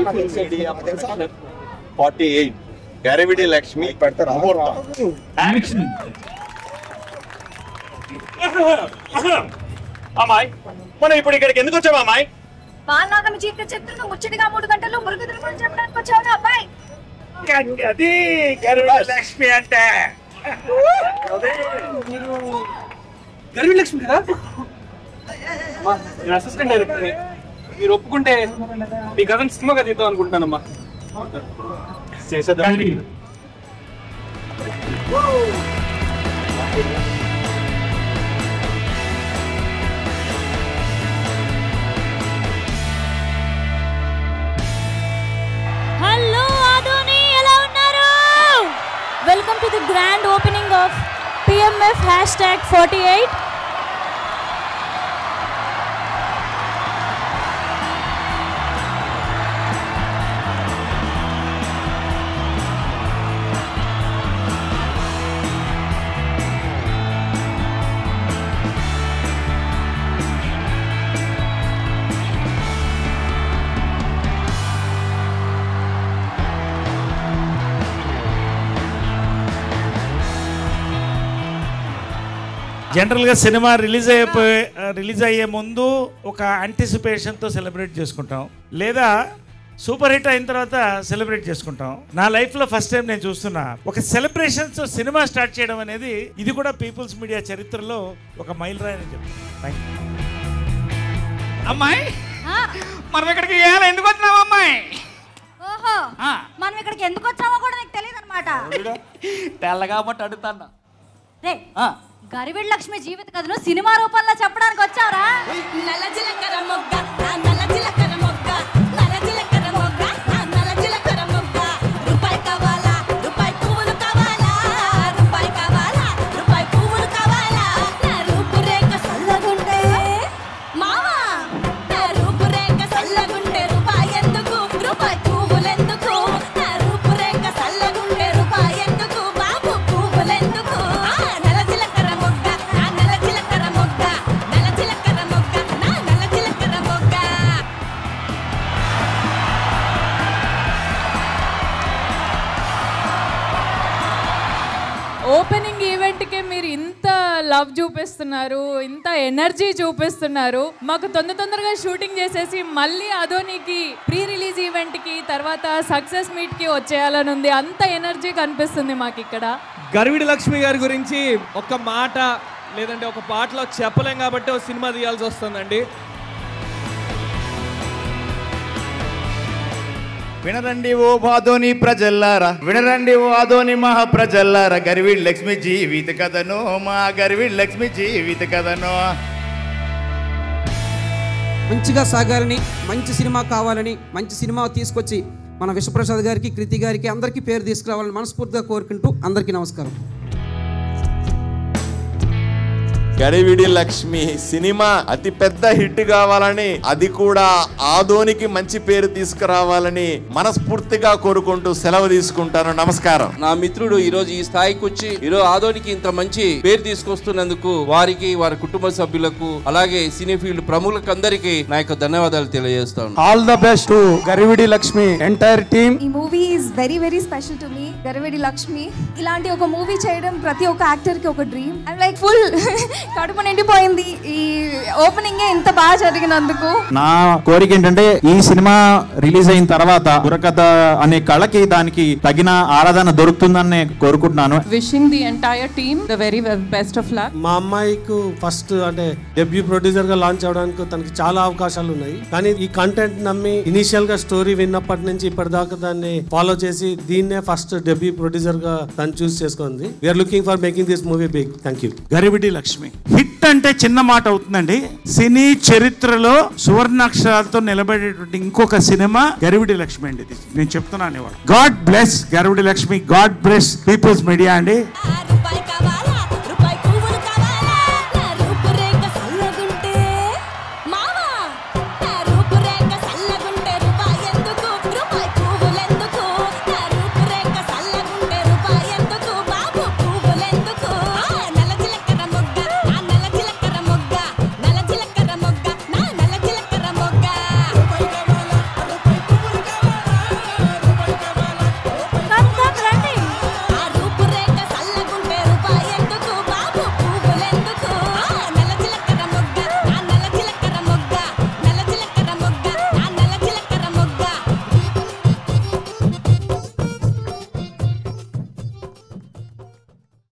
48 గరివిడి లక్ష్మి అమ్మాయి మనం ఇప్పుడు ఇక్కడికి ఎందుకు వచ్చావా అమ్మాయి? బాలనాగం చీకటి చెప్తున్నా ముచ్చటిగా 3 గంటలు మురుగుదల గురించి చెప్పడానికి వచ్చావు అబ్బాయి. అది గరివిడి లక్ష్మి అంటే గరివిడి లక్ష్మి కదా? నేను అసిస్టెంట్ డైరెక్టర్. మీరు ఒప్పుకుంటే మీ కథను సినిమాగా తీద్దాం అనుకుంటున్నానమ్మా. చేసేద్దాం. హలో ఆదోని, ఎలా ఉన్నారు? Welcome to the grand opening of PMF #48. జనరల్గా సినిమా రిలీజ్ అయ్యే ముందు ఒక యాంటిసిపేషన్తో సెలబ్రేట్ చేసుకుంటాం, లేదా సూపర్ హిట్ అయిన తర్వాత సెలబ్రేట్ చేసుకుంటాం. నా లైఫ్లో ఫస్ట్ టైం నేను చూస్తున్నా ఒక సెలబ్రేషన్స్ సినిమా స్టార్ట్ చేయడం అనేది. ఇది కూడా పీపుల్స్ మీడియా చరిత్రలో ఒక మైల్ రాయి అని చెప్తాను. అమ్మాయి, మనం ఇక్కడికి ఎందుకు వచ్చినావు అమ్మాయి? ఓహో, మనం ఇక్కడికి ఎందుకు వచ్చామో కూడా నీకు తెలియదు అనమాట. తెల్లగా బట్టి అడుగుతాను. రే, గరివిడి లక్ష్మి జీవిత కథను సినిమా రూపంలో చెప్పడానికి వచ్చారా? ఓపెనింగ్ ఈవెంట్కే మీరు ఇంత లవ్ చూపిస్తున్నారు, ఇంత ఎనర్జీ చూపిస్తున్నారు. మాకు తొందరగా షూటింగ్ చేసేసి మళ్ళీ అదోనికి ప్రీ రిలీజ్ ఈవెంట్కి తర్వాత సక్సెస్ మీట్కి వచ్చేయాలని ఉంది. అంత ఎనర్జీ కనిపిస్తుంది మాకు ఇక్కడ. గరివిడి లక్ష్మి గారి గురించి ఒక మాట లేదంటే ఒక పాటలో చెప్పలేం కాబట్టి ఒక సినిమా తీయాల్సి వస్తుందండి. వినరండి ఓ ఆదోని ప్రజల్లారా, వినరండి ఓ ఆదోని మహా ప్రజల్లారా, గరివిడి లక్ష్మి జీవిత కథను, మా గరివిడి లక్ష్మి జీవిత కథను. మంచిగా సాగాలని, మంచి సినిమా కావాలని, మంచి సినిమా తీసుకొచ్చి మన విశ్వప్రసాద్ గారికి, కృతి గారికి అందరికీ పేరు తీసుకురావాలని మనస్ఫూర్తిగా కోరుకుంటూ అందరికీ నమస్కారం. గరివిడి లక్ష్మి సినిమా అతి పెద్ద హిట్ కావాలని, అది కూడా ఆదోనికి మంచి పేరు తీసుకురావాలని మనస్ఫూర్తిగా కోరుకుంటూ సెలవు తీసుకుంటాను. నమస్కారం. నా మిత్రుడు ఈ రోజు ఈ స్థాయికి వచ్చి ఈరోజు ఆదోనికి ఇంత మంచి పేరు తీసుకొస్తున్నందుకు వారికి, వారి కుటుంబ సభ్యులకు, అలాగే సినీ ఫీల్డ్ ప్రముఖులకు అందరికీ నా యొక్క ధన్యవాదాలు తెలియజేస్తాను. All the best to Garividi Lakshmi entire team. ఈ movie is very special to me. Garividi Lakshmi ఇలాంటి ఒక మూవీ చేయడం ప్రతి ఒక్క యాక్టర్ కి ఒక డ్రీమ్. ఐ లైక్ ఫుల్ కడుపు నిండిపోయింది ఈ ఓపెనింగ్ ఇంత బాగా జరిగినందుకు. నా కోరిక ఏంటంటే ఈ సినిమా రిలీజ్ అయిన తర్వాత బుర్రకథ అనే కళకి దానికి తగిన ఆరాధన దొరుకుతుందని కోరుకుంటున్నాను. Wishing the entire team the very best of luck. మా అమ్మాయికి ఫస్ట్ అంటే డెబ్యూ ప్రొడ్యూసర్ గా లాంచ్ అవడానికి తనకి చాలా అవకాశాలు ఉన్నాయి. కానీ ఈ కంటెంట్ నమ్మి ఇనిషియల్ గా స్టోరీ విన్నప్పటి నుంచి ఇప్పటిదాకా దాన్ని ఫాలో చేసి దీన్నే ఫస్ట్ డెబ్యూ ప్రొడ్యూసర్ గా తను చూస్ చేసుకుంది. We are looking for making this movie big. Thank you. Garividi Lakshmi hit అంటే చిన్న మాట అవుతుందండి. సినీ చరిత్రలో సువర్ణాక్షరాలతో నిలబడేటువంటి ఇంకొక సినిమా గరివిడి లక్ష్మి అండి. ఇది నేను చెప్తున్నాను. God bless Garividi Lakshmi, God bless peoples media అండి.